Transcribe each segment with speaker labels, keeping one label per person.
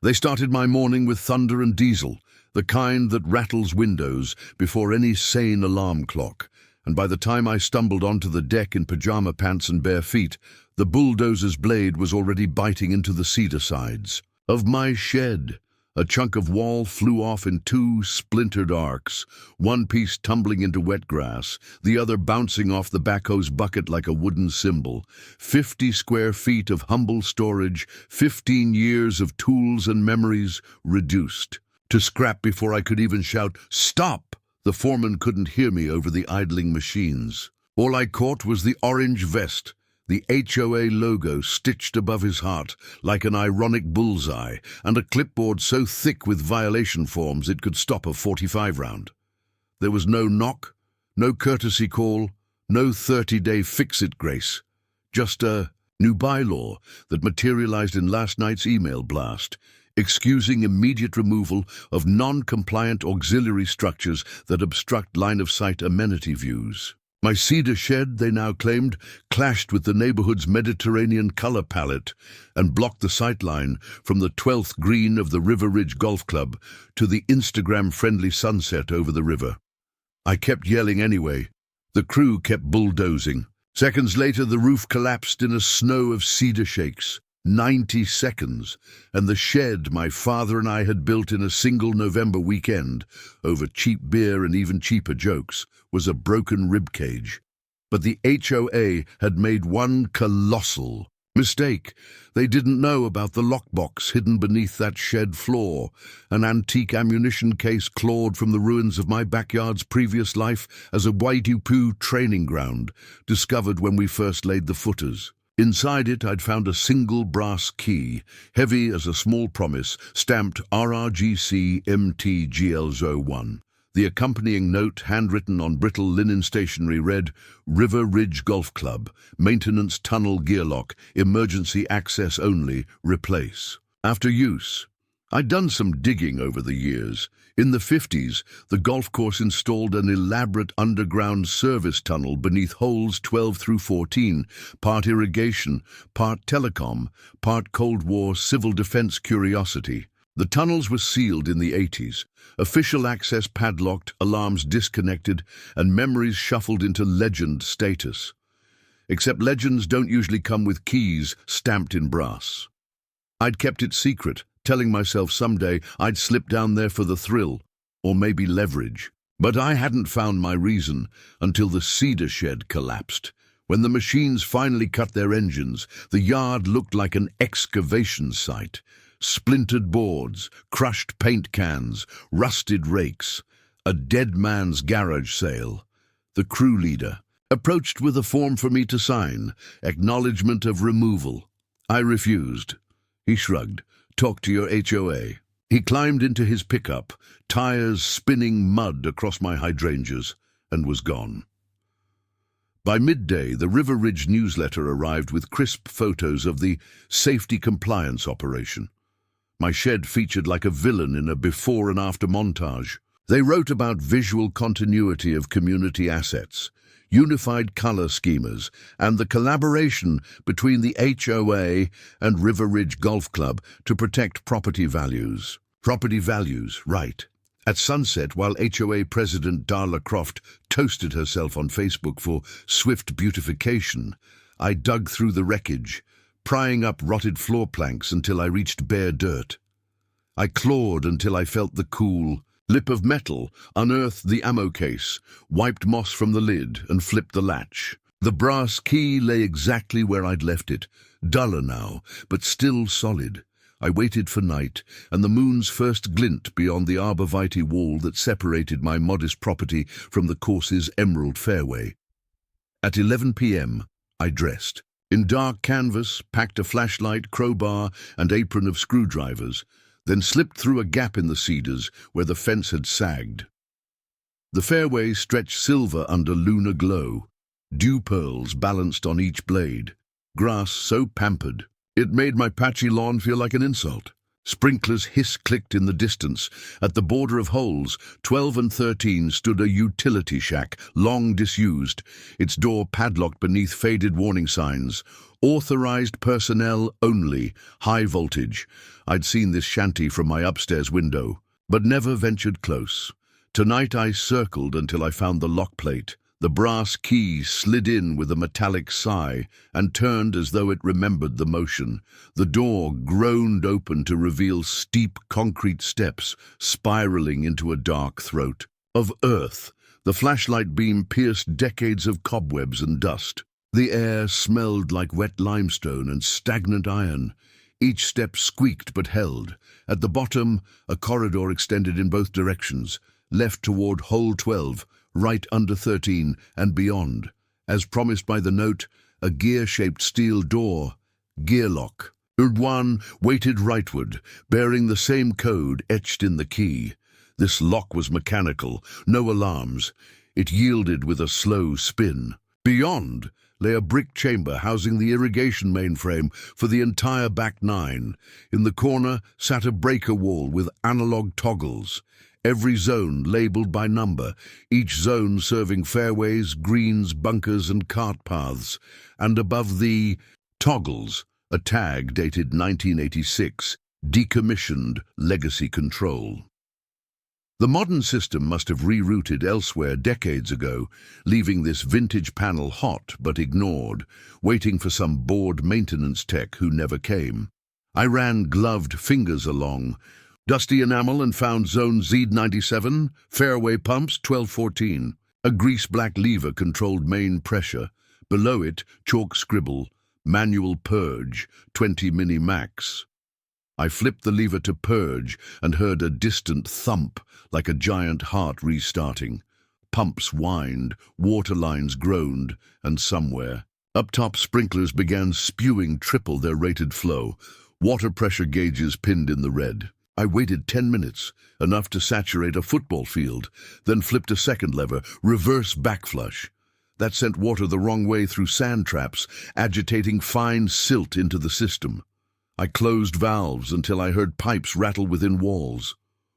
Speaker 1: They started my morning with thunder and diesel, the kind that rattles windows before any sane alarm clock, and by the time I stumbled onto the deck in pajama pants and bare feet, the bulldozer's blade was already biting into the cedar sides of my shed. A chunk of wall flew off in two splintered arcs, one piece tumbling into wet grass, the other bouncing off the backhoe's bucket like a wooden cymbal. 50 square feet of humble storage, 15 years of tools and memories reduced to scrap before I could even shout, "Stop!" The foreman couldn't hear me over the idling machines. All I caught was the orange vest, the HOA logo stitched above his heart like an ironic bullseye, and a clipboard so thick with violation forms it could stop a .45 round. There was no knock, no courtesy call, no 30-day fix-it grace. Just a new bylaw that materialized in last night's email blast, excusing immediate removal of non-compliant auxiliary structures that obstruct line-of-sight amenity views. My cedar shed, they now claimed, clashed with the neighborhood's Mediterranean color palette and blocked the sightline from the 12th green of the River Ridge Golf Club to the Instagram-friendly sunset over the river. I kept yelling anyway. The crew kept bulldozing. Seconds later, the roof collapsed in a snow of cedar shakes. 90 seconds, and the shed my father and I had built in a single November weekend, over cheap beer and even cheaper jokes, was a broken ribcage. But the HOA had made one colossal mistake. They didn't know about the lockbox hidden beneath that shed floor, an antique ammunition case clawed from the ruins of my backyard's previous life as a Waidupu training ground, discovered when we first laid the footers. Inside it, I'd found a single brass key, heavy as a small promise, stamped RRGC MTGL01. The accompanying note, handwritten on brittle linen stationery, read, "River Ridge Golf Club, Maintenance Tunnel Gearlock, Emergency Access Only, Replace." After use. I'd done some digging over the years. In the 50s, the golf course installed an elaborate underground service tunnel beneath holes 12 through 14, part irrigation, part telecom, part Cold War civil defense curiosity. The tunnels were sealed in the 80s, official access padlocked, alarms disconnected, and memories shuffled into legend status. Except legends don't usually come with keys stamped in brass. I'd kept it secret, telling myself someday I'd slip down there for the thrill, or maybe leverage. But I hadn't found my reason until the cedar shed collapsed. When the machines finally cut their engines, the yard looked like an excavation site. Splintered boards, crushed paint cans, rusted rakes, a dead man's garage sale. The crew leader approached with a form for me to sign, acknowledgement of removal. I refused. He shrugged. "Talk to your HOA." He climbed into his pickup, tires spinning mud across my hydrangeas, and was gone. By midday, the River Ridge newsletter arrived with crisp photos of the safety compliance operation. My shed featured like a villain in a before and after montage. They wrote about visual continuity of community assets, unified color schemas, and the collaboration between the HOA and River Ridge Golf Club to protect property values. Property values, right. At sunset, while HOA President Darla Croft toasted herself on Facebook for swift beautification, I dug through the wreckage, prying up rotted floor planks until I reached bare dirt. I clawed until I felt the cool lip of metal, unearthed the ammo case, wiped moss from the lid, and flipped the latch. The brass key lay exactly where I'd left it, duller now, but still solid. I waited for night, and the moon's first glint beyond the arborvitae wall that separated my modest property from the course's emerald fairway. At 11 p.m., I dressed. In dark canvas, packed a flashlight, crowbar, and apron of screwdrivers, then slipped through a gap in the cedars where the fence had sagged. The fairway stretched silver under lunar glow, dew pearls balanced on each blade, grass so pampered it made my patchy lawn feel like an insult. Sprinklers hiss-clicked in the distance. At the border of holes, 12 and 13, stood a utility shack, long disused, its door padlocked beneath faded warning signs. Authorized personnel only, high voltage. I'd seen this shanty from my upstairs window, but never ventured close. Tonight I circled until I found the lock plate. The brass key slid in with a metallic sigh and turned as though it remembered the motion. The door groaned open to reveal steep concrete steps spiraling into a dark throat. Of earth, the flashlight beam pierced decades of cobwebs and dust. The air smelled like wet limestone and stagnant iron. Each step squeaked but held. At the bottom, a corridor extended in both directions, left toward hole 12, right under 13, and beyond. As promised by the note, a gear-shaped steel door, gear lock. Urdwan waited rightward, bearing the same code etched in the key. This lock was mechanical, no alarms. It yielded with a slow spin. Beyond lay a brick chamber housing the irrigation mainframe for the entire back 9. In the corner sat a breaker wall with analog toggles. Every zone labelled by number, each zone serving fairways, greens, bunkers and cart paths. And above the toggles, a tag dated 1986, decommissioned legacy control. The modern system must have rerouted elsewhere decades ago, leaving this vintage panel hot but ignored, waiting for some bored maintenance tech who never came. I ran gloved fingers along, dusty enamel, and found zone Z97, fairway pumps 1214. A grease-black lever controlled main pressure. Below it, chalk scribble, manual purge, 20 mini max. I flipped the lever to purge and heard a distant thump, like a giant heart restarting. Pumps whined, water lines groaned, and somewhere, up top, sprinklers began spewing triple their rated flow, water pressure gauges pinned in the red. I waited 10 minutes, enough to saturate a football field, then flipped a second lever, reverse backflush. That sent water the wrong way through sand traps, agitating fine silt into the system. I closed valves until I heard pipes rattle within walls.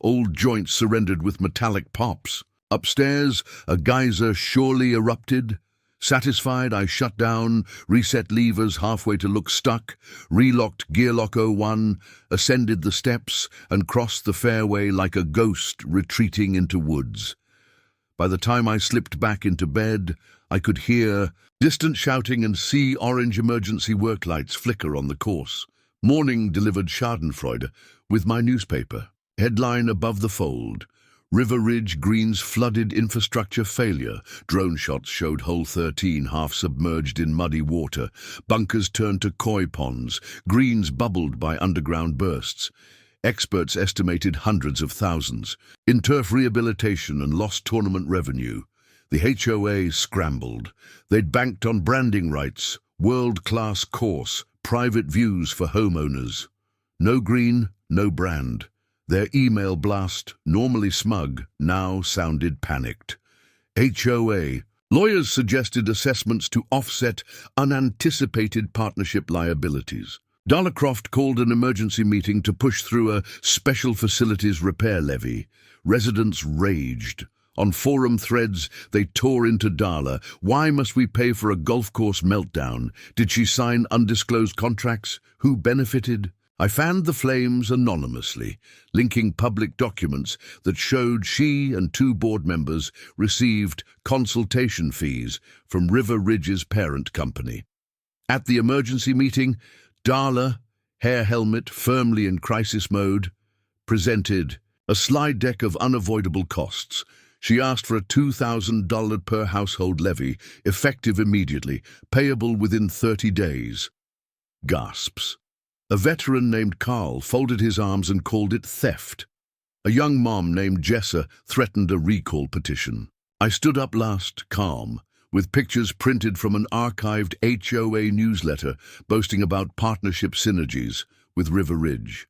Speaker 1: Old joints surrendered with metallic pops. Upstairs, a geyser surely erupted. Satisfied, I shut down, reset levers halfway to look stuck, relocked gearlock 01, ascended the steps, and crossed the fairway like a ghost retreating into woods. By the time I slipped back into bed, I could hear distant shouting and see orange emergency work lights flicker on the course. Morning delivered schadenfreude with my newspaper. Headline above the fold. River Ridge Greens flooded infrastructure failure. Drone shots showed hole 13 half submerged in muddy water. Bunkers turned to koi ponds. Greens bubbled by underground bursts. Experts estimated hundreds of thousands. In turf rehabilitation and lost tournament revenue. The HOA scrambled. They'd banked on branding rights, world-class course, private views for homeowners. No green, no brand. Their email blast, normally smug, now sounded panicked. HOA. Lawyers suggested assessments to offset unanticipated partnership liabilities. Darlacroft called an emergency meeting to push through a special facilities repair levy. Residents raged. On forum threads, they tore into Darla. Why must we pay for a golf course meltdown? Did she sign undisclosed contracts? Who benefited? I fanned the flames anonymously, linking public documents that showed she and 2 board members received consultation fees from River Ridge's parent company. At the emergency meeting, Darla, hair helmet firmly in crisis mode, presented a slide deck of unavoidable costs. She asked for a $2,000 per household levy, effective immediately, payable within 30 days. Gasps. A veteran named Carl folded his arms and called it theft. A young mom named Jessa threatened a recall petition. I stood up last, calm, with pictures printed from an archived HOA newsletter boasting about partnership synergies with River Ridge.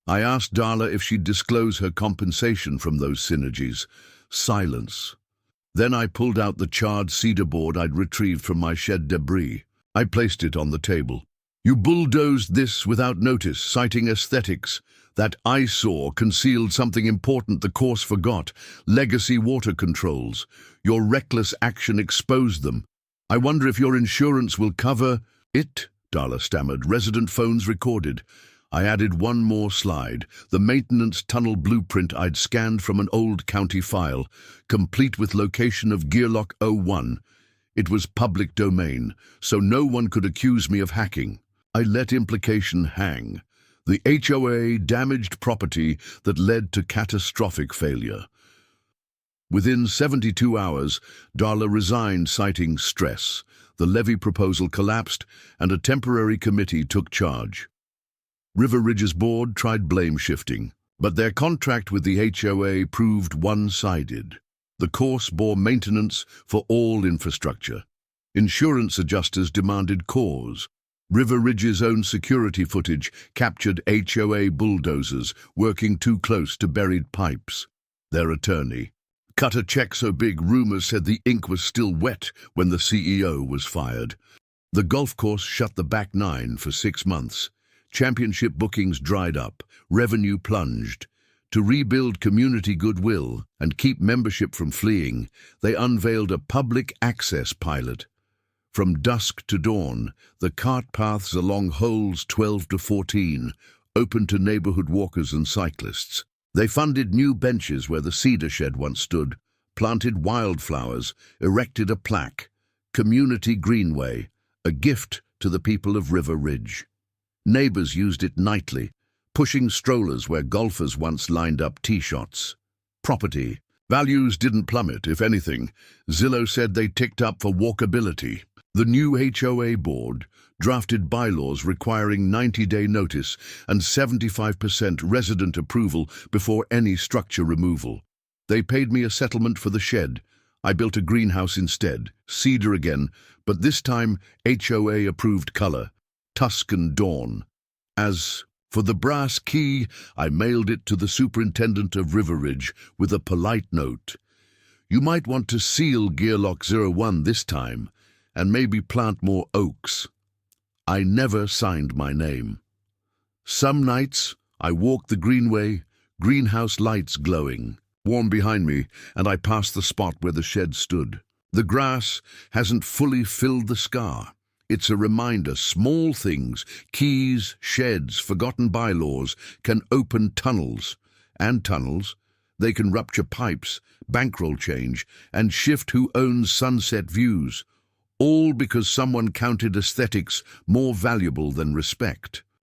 Speaker 1: I asked Darla if she'd disclose her compensation from those synergies. Silence. Then I pulled out the charred cedar board I'd retrieved from my shed debris. I placed it on the table. You bulldozed this without notice, citing aesthetics. That eyesore concealed something important the course forgot: legacy water controls. Your reckless action exposed them. I wonder if your insurance will cover it, Darla stammered. Resident phones recorded. I added one more slide, the maintenance tunnel blueprint I'd scanned from an old county file, complete with location of Gearlock 01. It was public domain, so no one could accuse me of hacking. I let implication hang. The HOA damaged property that led to catastrophic failure. Within 72 hours, Darla resigned, citing stress. The levy proposal collapsed, and a temporary committee took charge. River Ridge's board tried blame shifting, but their contract with the HOA proved one-sided. The course bore maintenance for all infrastructure. Insurance adjusters demanded cause. River Ridge's own security footage captured HOA bulldozers working too close to buried pipes. Their attorney cut a check so big rumors said the ink was still wet when the CEO was fired. The golf course shut the back nine for 6 months. Championship bookings dried up, revenue plunged. To rebuild community goodwill and keep membership from fleeing, they unveiled a public access pilot. From dusk to dawn, the cart paths along holes 12 to 14 opened to neighborhood walkers and cyclists. They funded new benches where the cedar shed once stood, planted wildflowers, erected a plaque, Community Greenway, a gift to the people of River Ridge. Neighbors used it nightly, pushing strollers where golfers once lined up tee shots. Property values didn't plummet, if anything. Zillow said they ticked up for walkability. The new HOA board drafted bylaws requiring 90-day notice and 75% resident approval before any structure removal. They paid me a settlement for the shed. I built a greenhouse instead, cedar again, but this time HOA-approved color, Tuscan dawn. As for the brass key, I mailed it to the superintendent of River Ridge with a polite note. You might want to seal Gearlock 01 this time, and maybe plant more oaks. I never signed my name. Some nights, I walk the greenway, greenhouse lights glowing, warm behind me, and I pass the spot where the shed stood. The grass hasn't fully filled the scar. It's a reminder small things, keys, sheds, forgotten bylaws, can open tunnels. And tunnels, they can rupture pipes, bankroll change, and shift who owns sunset views. All because someone counted aesthetics more valuable than respect.